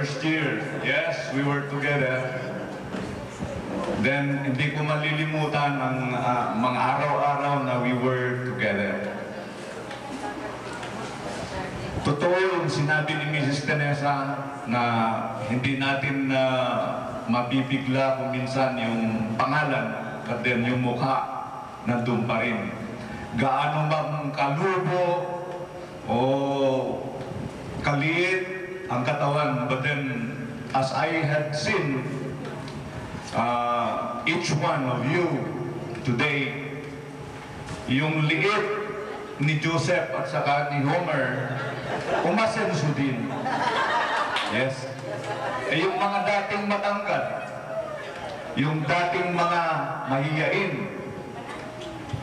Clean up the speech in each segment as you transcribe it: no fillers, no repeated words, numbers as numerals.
first year, yes, we were together. Then, hindi ko malilimutan ang mga araw-araw na we were together. Totoo yung sinabi ni Mrs. Teresa na hindi natin mabibigla kung minsan yung pangalan, but then yung mukha nandun pa rin. Gaano bang kalubo o kaliit ang katawan, but then as I had seen each one of you today, yung liit ni Joseph at saka ni Homer, umasenso din. Yes. Eh yung mga dating matangkad, yung dating mga mahiyain,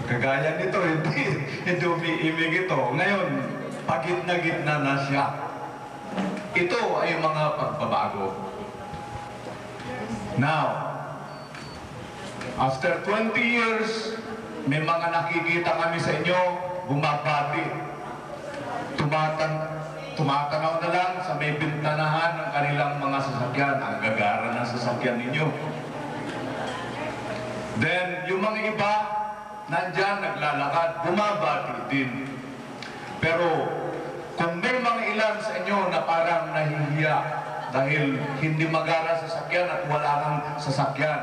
kagaya nito, hindi umiimig ito. Ngayon, pagit na gitna na siya. Ito ay mga pagbabago. Now, after 20 years, may mga nakikita kami sa inyo, bumabati. Tumatanaw na lang sa may bintanahan ng kanilang mga sasakyan, ang gagara ng sasakyan ninyo. Then, yung mga iba, nandyan, naglalakad, bumabati din. Pero, kung may mga ilan sa inyo na parang nahihiya dahil hindi magara sasakyan at wala kang sasakyan,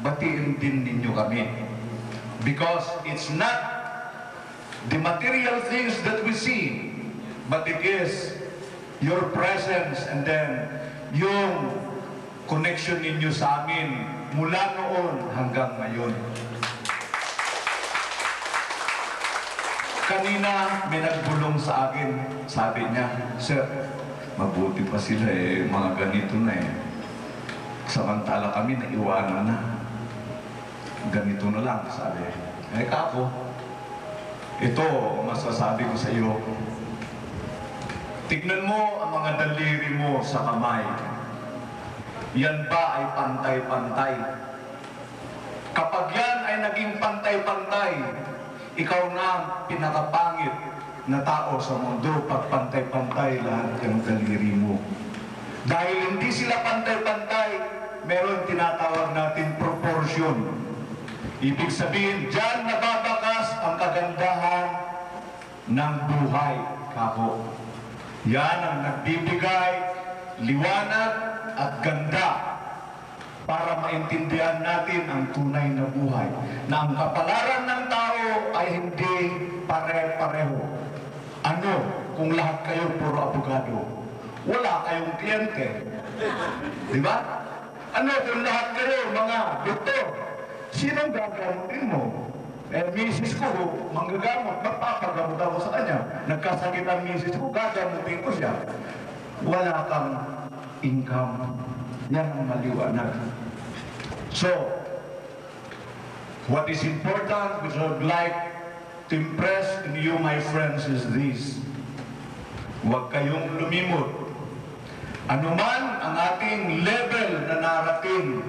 batiin din ninyo kami. Because it's not the material things that we see, but it is your presence and then yung connection ninyo sa amin mula noon hanggang ngayon. Kanina may nagbulong sa akin, sabi niya, "Sir, mabuti pa sila mga ganito na samantala kami naiwanan na. Ganito na lang," sabi. Eh kako, ito masasabi ko sa iyo, tignan mo ang mga daliri mo sa kamay. Yan ba ay pantay-pantay? Kapag yan ay naging pantay-pantay, ikaw na ang pinakapangit na tao sa mundo pag pantay-pantay lahat ng daliri mo. Dahil hindi sila pantay-pantay, meron tinatawag natin proportion. Ibig sabihin, dyan nababakas ang kagandahan ng buhay, kako. Yan ang nagbibigay liwanag at ganda para maintindihan natin ang tunay na buhay. Na ang kapalaran ng tao ay hindi pare-pareho. Ano kung lahat kayo puro abogado? Wala kayong kliyente. Di ba? Ano kung lahat kayo mga doktor? Sinong gagamutin mo? Eh, misis ko, manggagamot, magpapagamot ako sa kanya. Nagkasakit ang misis ko, gagamutin ko siya. Wala kang income. Yan ang maliwanag. So, what is important, which I would like to impress in you, my friends, is this. Huwag kayong lumimot. Anuman ang ating level na narating,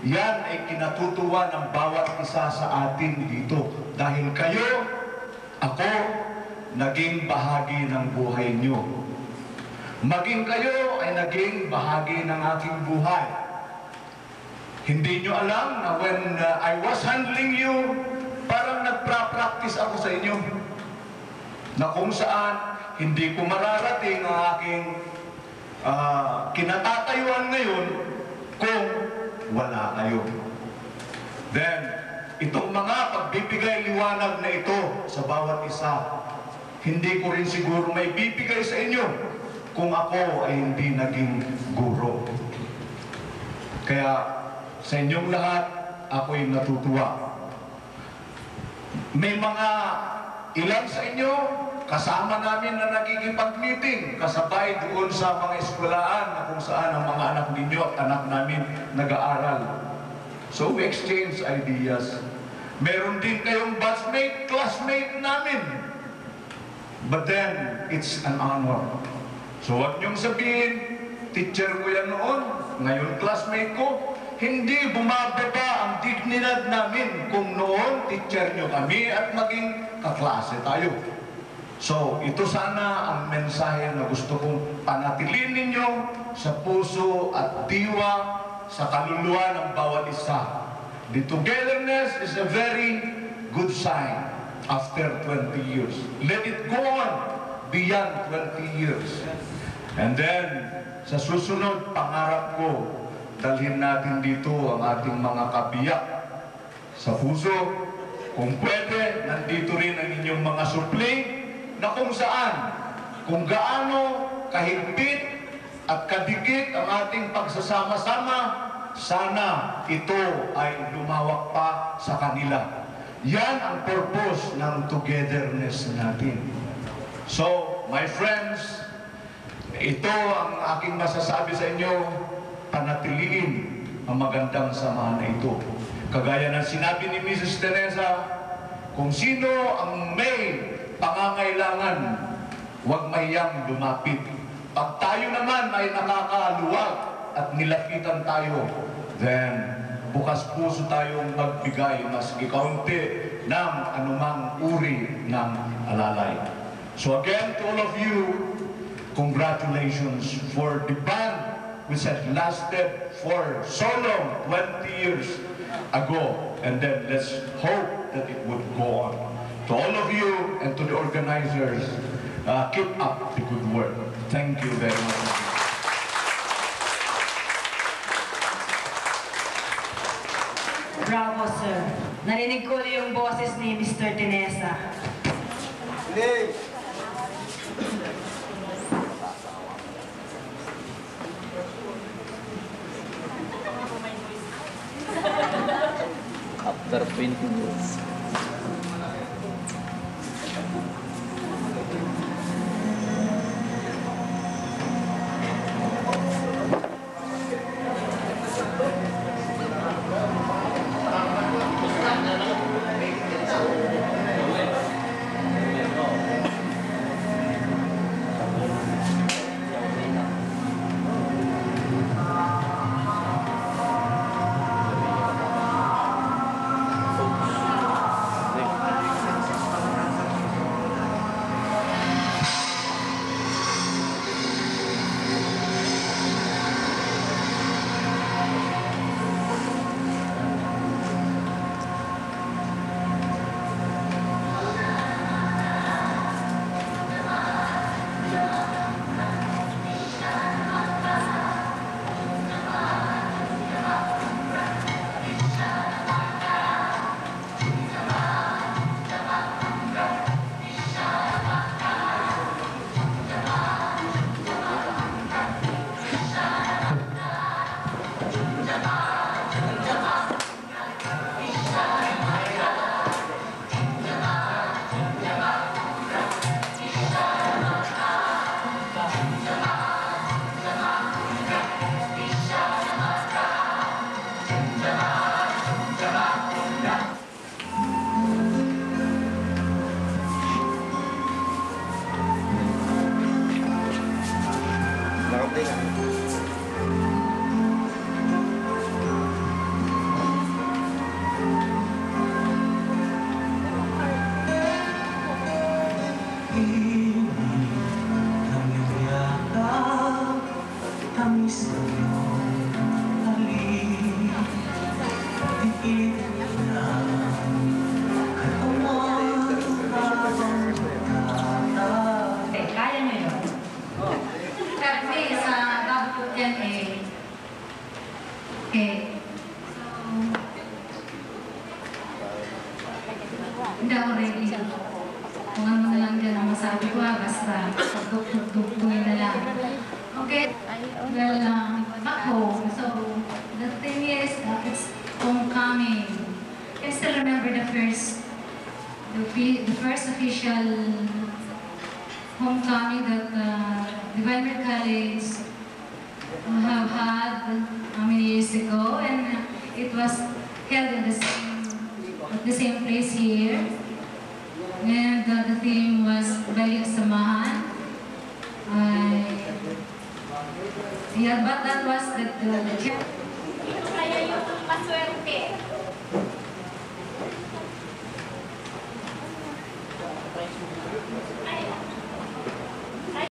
yan ay kinatutuwa ng bawat isa sa atin dito. Dahil kayo, ako, naging bahagi ng buhay nyo. Maging kayo ay naging bahagi ng aking buhay. Hindi nyo alam na when I was handling you, parang nagpra-practice ako sa inyo. Na kung saan, hindi ko mararating ang aking kinatatayuan ngayon kung wala kayo. Then, itong mga pagbibigay liwanag na ito sa bawat isa, hindi ko rin siguro may bibigay sa inyo kung ako ay hindi naging guro. Kaya, sa inyong lahat, ako'y natutuwa. May mga ilan sa inyo, kasama namin na nagkikipag-meeting, kasabay doon sa mga eskwelahan na kung saan ang mga anak ninyo at anak namin nag-aaral. So we exchange ideas. Meron din kayong batchmate, classmate namin. But then, it's an honor. So huwag niyong sabihin, teacher ko yan noon, ngayon classmate ko, hindi bumababa ang dignidad namin kung noon teacher niyo kami at maging kaklase tayo. So, ito sana ang mensahe na gusto kong panatilin ninyo sa puso at diwa, sa kaluluwa ng bawat isa. The togetherness is a very good sign after 20 years. Let it go on beyond 20 years. And then, sa susunod, pangarap ko, dalhin natin dito ang ating mga kabiyak sa puso. Kung pwede, nandito rin ang inyong mga supli na kung saan, kung gaano kahigpit at kadikit ang ating pagsasama-sama, sana ito ay lumawak pa sa kanila. Yan ang purpose ng togetherness natin. So, my friends, ito ang aking masasabi sa inyo, panatiliin ang magandang samahan na ito. Kagaya ng sinabi ni Mrs. Teresa, kung sino ang may pangangailangan, huwag mahiyang lumapit. Pag tayo naman ay nakakaluwag at nilapitan tayo, then bukas puso tayong magbigay maski kaunti ng anumang uri ng alalay. So again, to all of you, congratulations for the band which had lasted for so long, 20 years ago. And then let's hope that it would go on. To all of you and to the organizers, keep up the good work. Thank you very much. Bravo, sir. Narinig ko yung boses ni Mr. Tinesa. Hey! After 20 years. Hindi ako ready. Kung ano na lang dyan ang masabi ko, basta pagdugtugtugtugin na lang. Okay? Well, back home. So, the thing is, it's homecoming. I still remember the first official homecoming that Divine Mercy College have had how many years ago, and it was held in the same place here. And the theme was Balik Samahan. Yeah, but that was the Kaya yung maswerte.